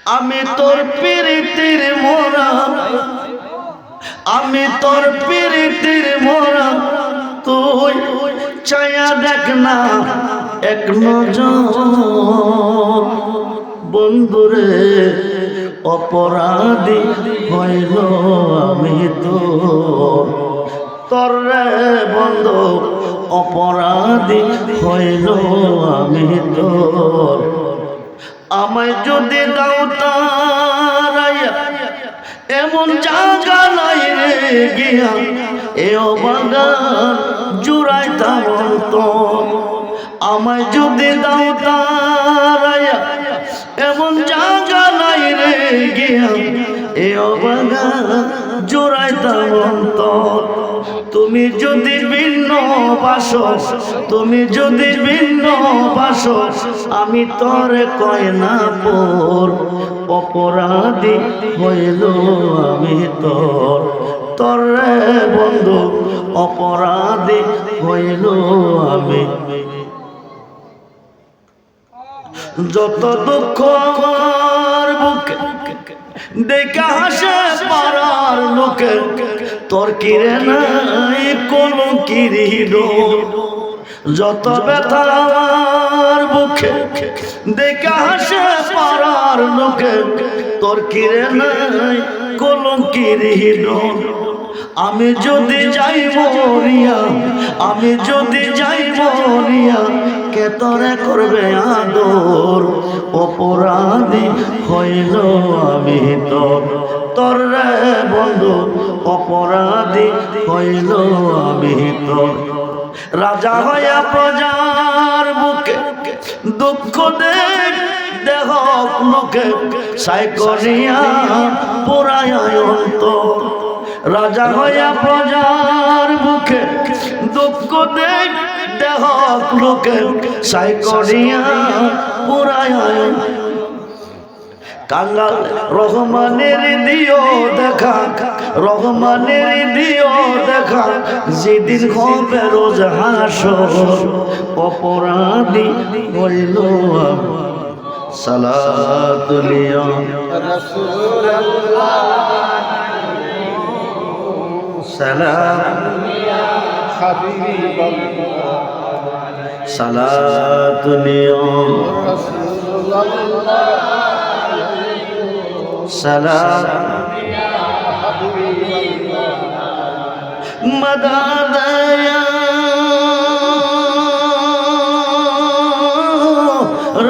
আমি তোর প্রীতির মোরা, আমি তোর প্রীতির মোরা, তুই চায়া দেখ না এক নজর। বন্ধুরে অপরাধী হইল আমি তোর রে বন্ধু, অপরাধী হইল আমি তোর। আমায় যদি দাও তারাইয়া এমন জায়গা নাই রে গিয়া, এ বাগান জুড়াইতাম তোর। আমায় যদি দাও তারাইয়া এমন জায়গা নাই রে গিয়া, এ বাগান জুড়াইতাম তোর। তুমি যদি ভিন্ন বাসো, তুমি যদি ভিন্ন বাসো, আমি তোরে কয় না পোর। অপরাধী হইল আমি তোর রে বন্ধু, অপরাধী হইল আমি। যত দুঃখ আমার বুকে দেখা হাসে পাড়ার লোকে, তোর কিরে নাই কোনো কিরিডো। যত ব্যথা আমার বুকে দেখা হাসে পাড়ার লোকে, তোর কিরে নাই কোনো কিরিডো। আমি যদি যাই মরিয়া, আমি যদি যাই মরিয়া, কে তোরে করবে আদর। অপরাধী হইল আমি তোর রে বন্ধু, অপরাধী হইল আমি তোর। রাজা হইয়া প্রজার বুকে দুঃখ দেহ লোকে, সাই করিয়া পুরায় অন্তর। রাজা হইয়া প্রজার বুকে দুঃখ দেহ লোকে, সাই করিয়া পুরায়। কাঙ্গাল রহমানের দিও দেখা, রহমানের দিও দেখা, যেদিন হবে রোজ হাসর। অপরাধী হইল সালাতুলিয়া রাসূলুল্লাহ, সালাম হাবিবাল্লাহ, সালাতুলিয়া রাসূলুল্লাহ, সালাম মদদ ইয়া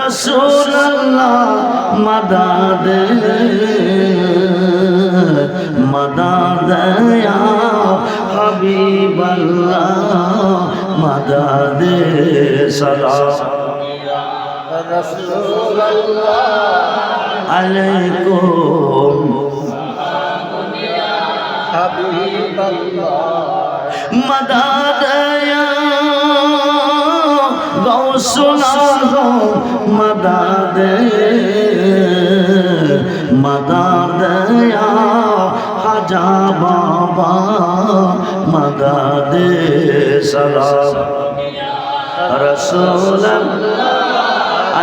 রাসূলুল্লাহ, মদদ মদদ ইয়া হাবিবাল্লাহ, মদদ। সালাম রাসূলুল্লাহ আলাইকুম হাবিবাল্লাহ, মদদ ইয়া গাউসুল আযম, মদদ মদদ ইয়া খাজা বাবা, মদদ। সালাম রাসূলুল্লাহ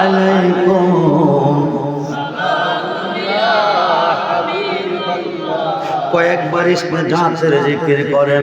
আলাইকুম। কয়েকবার ইসমে জাতের জিকির করেন।